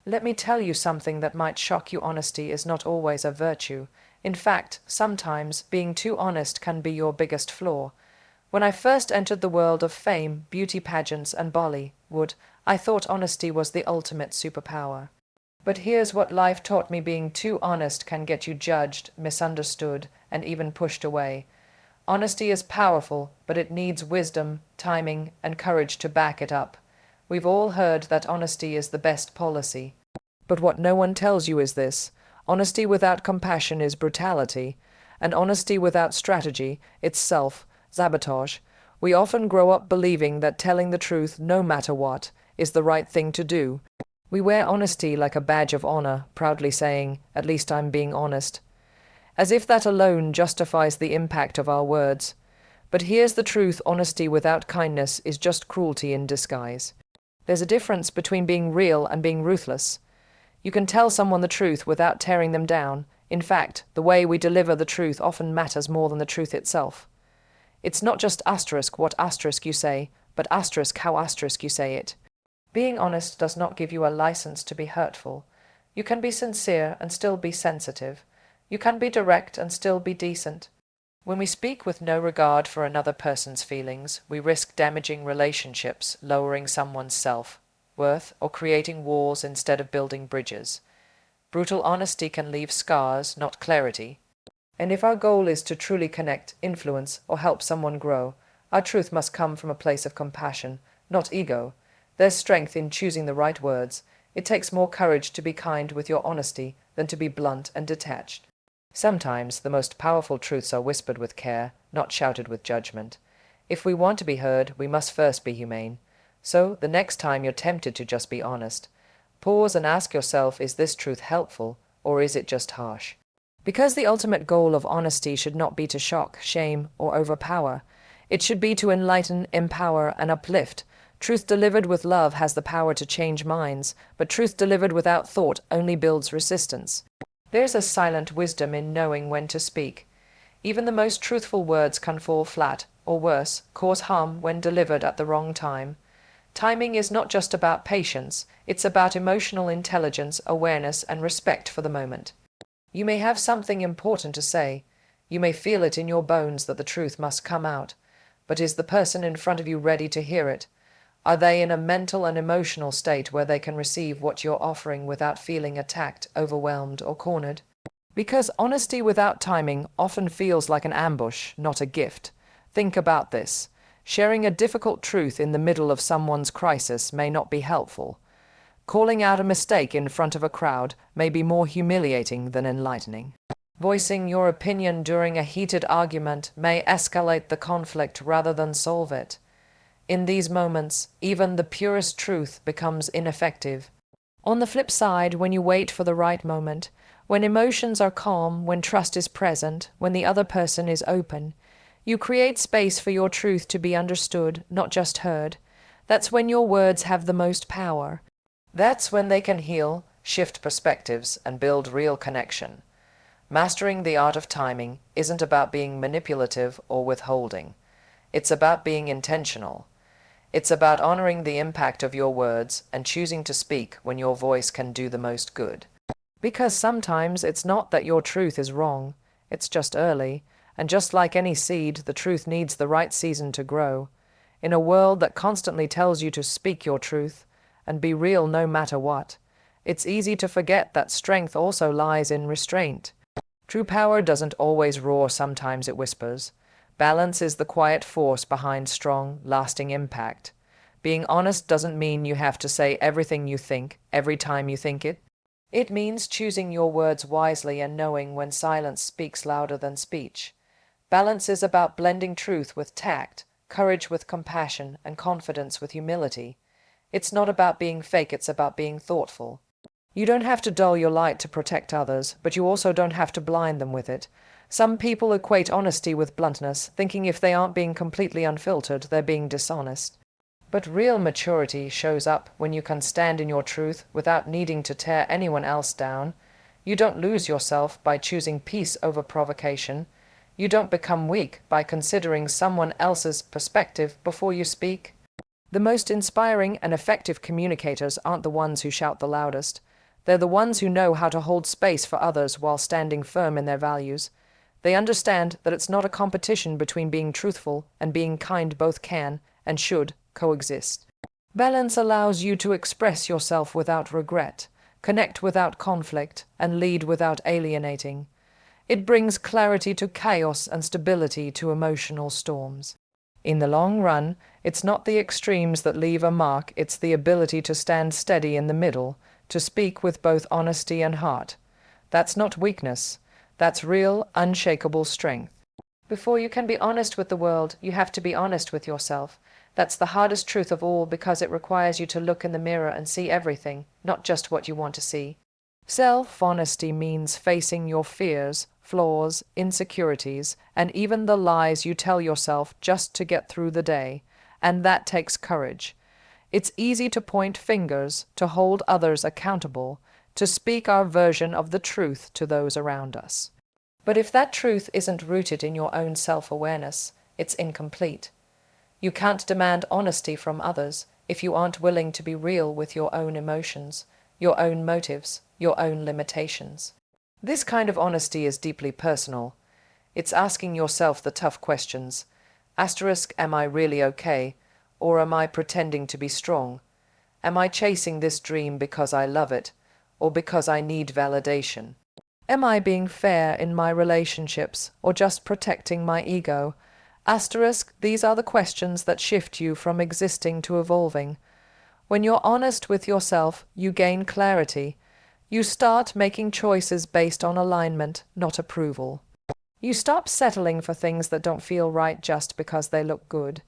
Let me tell you something that might shock you. Honesty is not always a virtue. In fact, sometimes being too honest can be your biggest flaw. When I first entered the world of fame, beauty pageants, and Bollywood, I thought honesty was the ultimate superpower. But here's what life taught me: being too honest can get you judged, misunderstood, and even pushed away. Honesty is powerful, but it needs wisdom, timing, and courage to back it up. We've all heard that honesty is the best policy. But what no one tells you is this: honesty without compassion is brutality, and honesty without strategy, it's self-sabotage. We often grow up believing that telling the truth, no matter what, is the right thing to do. We wear honesty like a badge of honor, proudly saying, "At least I'm being honest," as if that alone justifies the impact of our words. But here's the truth: honesty without kindness is just cruelty in disguise. There's a difference between being real and being ruthless. You can tell someone the truth without tearing them down. In fact, the way we deliver the truth often matters more than the truth itself. It's not just asterisk what asterisk you say, but asterisk how asterisk you say it. Being honest does not give you a license to be hurtful. You can be sincere and still be sensitive. You can be direct and still be decent. When we speak with no regard for another person's feelings, we risk damaging relationships, lowering someone's self-worth, or creating walls instead of building bridges. Brutal honesty can leave scars, not clarity. And if our goal is to truly connect, influence, or help someone grow, our truth must come from a place of compassion, not ego. There's strength in choosing the right words. It takes more courage to be kind with your honesty than to be blunt and detached. Sometimes the most powerful truths are whispered with care, not shouted with judgment. If we want to be heard, we must first be humane. So, the next time you're tempted to just be honest, pause and ask yourself, is this truth helpful, or is it just harsh? Because the ultimate goal of honesty should not be to shock, shame, or overpower. It should be to enlighten, empower, and uplift. Truth delivered with love has the power to change minds, but truth delivered without thought only builds resistance. There's a silent wisdom in knowing when to speak. Even the most truthful words can fall flat, or worse, cause harm when delivered at the wrong time. Timing is not just about patience, it's about emotional intelligence, awareness, and respect for the moment. You may have something important to say. You may feel it in your bones that the truth must come out. But is the person in front of you ready to hear it? Are they in a mental and emotional state where they can receive what you're offering without feeling attacked, overwhelmed, or cornered? Because honesty without timing often feels like an ambush, not a gift. Think about this. Sharing a difficult truth in the middle of someone's crisis may not be helpful. Calling out a mistake in front of a crowd may be more humiliating than enlightening. Voicing your opinion during a heated argument may escalate the conflict rather than solve it. In these moments, even the purest truth becomes ineffective. On the flip side, when you wait for the right moment, when emotions are calm, when trust is present, when the other person is open, you create space for your truth to be understood, not just heard. That's when your words have the most power. That's when they can heal, shift perspectives, and build real connection. Mastering the art of timing isn't about being manipulative or withholding. It's about being intentional. It's about honoring the impact of your words and choosing to speak when your voice can do the most good. Because sometimes it's not that your truth is wrong, it's just early, and just like any seed, the truth needs the right season to grow. In a world that constantly tells you to speak your truth and be real no matter what, it's easy to forget that strength also lies in restraint. True power doesn't always roar, sometimes it whispers. Balance is the quiet force behind strong, lasting impact. Being honest doesn't mean you have to say everything you think, every time you think it. It means choosing your words wisely and knowing when silence speaks louder than speech. Balance is about blending truth with tact, courage with compassion, and confidence with humility. It's not about being fake, it's about being thoughtful. You don't have to dull your light to protect others, but you also don't have to blind them with it. Some people equate honesty with bluntness, thinking if they aren't being completely unfiltered, they're being dishonest. But real maturity shows up when you can stand in your truth without needing to tear anyone else down. You don't lose yourself by choosing peace over provocation. You don't become weak by considering someone else's perspective before you speak. The most inspiring and effective communicators aren't the ones who shout the loudest. They're the ones who know how to hold space for others while standing firm in their values. They understand that it's not a competition between being truthful and being kind. Both can and should coexist. Balance allows you to express yourself without regret, connect without conflict, and lead without alienating. It brings clarity to chaos and stability to emotional storms. In the long run, it's not the extremes that leave a mark, it's the ability to stand steady in the middle, to speak with both honesty and heart. That's not weakness, that's real, unshakable strength. Before you can be honest with the world, you have to be honest with yourself. That's the hardest truth of all because it requires you to look in the mirror and see everything, not just what you want to see. Self-honesty means facing your fears, flaws, insecurities, and even the lies you tell yourself just to get through the day, and that takes courage. It's easy to point fingers, to hold others accountable, to speak our version of the truth to those around us. But if that truth isn't rooted in your own self-awareness, it's incomplete. You can't demand honesty from others if you aren't willing to be real with your own emotions, your own motives, your own limitations. This kind of honesty is deeply personal. It's asking yourself the tough questions. Am I really okay? Or am I pretending to be strong? Am I chasing this dream because I love it, or because I need validation? Am I being fair in my relationships, or just protecting my ego? These are the questions that shift you from existing to evolving. When you're honest with yourself, you gain clarity. You start making choices based on alignment, not approval. You stop settling for things that don't feel right just because they look good.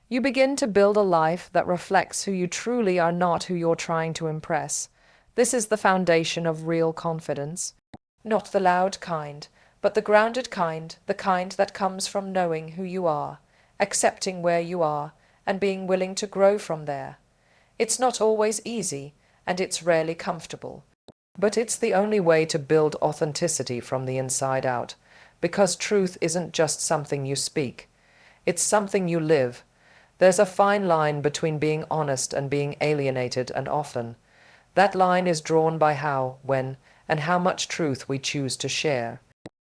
You begin to build a life that reflects who you truly are, not who you're trying to impress. This is the foundation of real confidence. Not the loud kind, but the grounded kind, the kind that comes from knowing who you are, accepting where you are, and being willing to grow from there. It's not always easy, and it's rarely comfortable. But it's the only way to build authenticity from the inside out, because truth isn't just something you speak. It's something you live. There's a fine line between being honest and being alienated, and often that line is drawn by how, when, and how much truth we choose to share.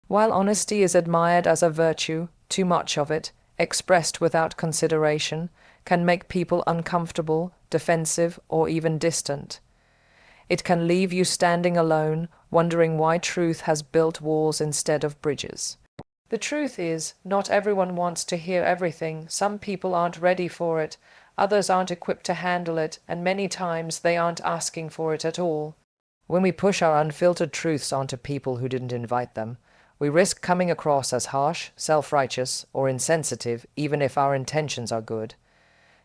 While honesty is admired as a virtue, too much of it, expressed without consideration, can make people uncomfortable, defensive, or even distant. It can leave you standing alone, wondering why truth has built walls instead of bridges. The truth is, not everyone wants to hear everything. Some people aren't ready for it, others aren't equipped to handle it, and many times they aren't asking for it at all. When we push our unfiltered truths onto people who didn't invite them, we risk coming across as harsh, self-righteous, or insensitive, even if our intentions are good.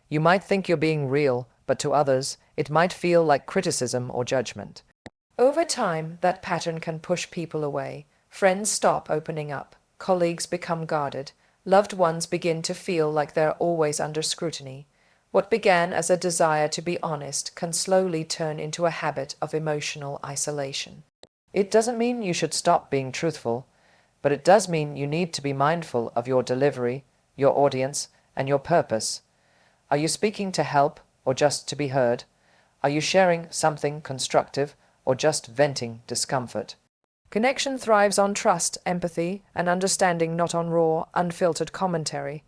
You might think you're being real, but to others, it might feel like criticism or judgment. Over time, that pattern can push people away. Friends stop opening up, colleagues become guarded, loved ones begin to feel like they're always under scrutiny. What began as a desire to be honest can slowly turn into a habit of emotional isolation. It doesn't mean you should stop being truthful, but it does mean you need to be mindful of your delivery, your audience, and your purpose. Are you speaking to help or just to be heard? Are you sharing something constructive or just venting discomfort? Connection thrives on trust, empathy, and understanding, not on raw, unfiltered commentary.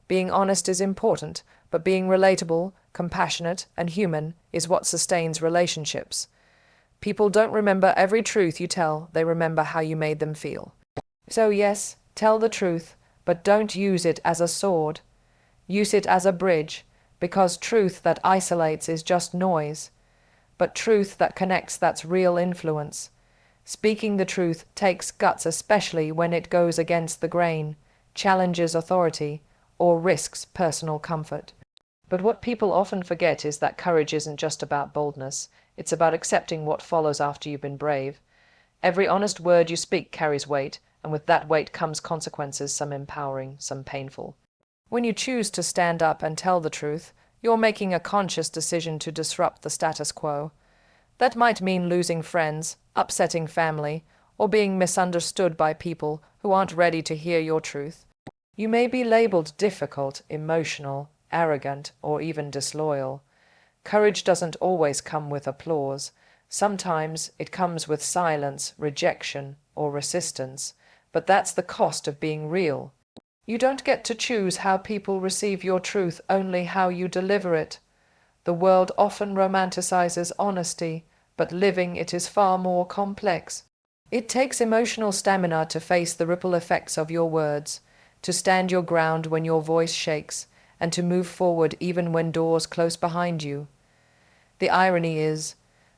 Being honest is important, but being relatable, compassionate, and human is what sustains relationships. People don't remember every truth you tell, they remember how you made them feel. So yes, tell the truth, but don't use it as a sword. Use it as a bridge, because truth that isolates is just noise. But truth that connects, that's real influence. Speaking the truth takes guts, especially when it goes against the grain, challenges authority, or risks personal comfort. But what people often forget is that courage isn't just about boldness, it's about accepting what follows after you've been brave. Every honest word you speak carries weight, and with that weight comes consequences, some empowering, some painful. When you choose to stand up and tell the truth, you're making a conscious decision to disrupt the status quo. That might mean losing friends, upsetting family, or being misunderstood by people who aren't ready to hear your truth. You may be labeled difficult, emotional, arrogant, or even disloyal. Courage doesn't always come with applause, Sometimes it comes with silence, rejection, or resistance, but that's the cost of being real. You don't get to choose how people receive your truth, only how you deliver it. The world often romanticizes honesty, but living it is far more complex. It takes emotional stamina to face the ripple effects of your words, to stand your ground when your voice shakes, and to move forward even when doors close behind you. The irony is,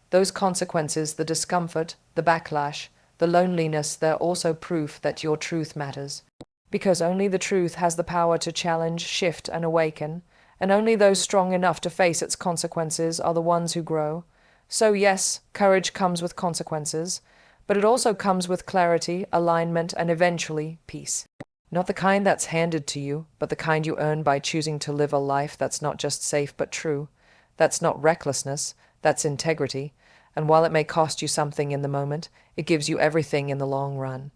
those consequences, the discomfort, the backlash, the loneliness, they're also proof that your truth matters. Because only the truth has the power to challenge, shift, and awaken, and only those strong enough to face its consequences are the ones who grow. So yes, courage comes with consequences, but it also comes with clarity, alignment, and eventually peace. Not the kind that's handed to you, but the kind you earn by choosing to live a life that's not just safe but true. That's not recklessness, that's integrity, and while it may cost you something in the moment, it gives you everything in the long run.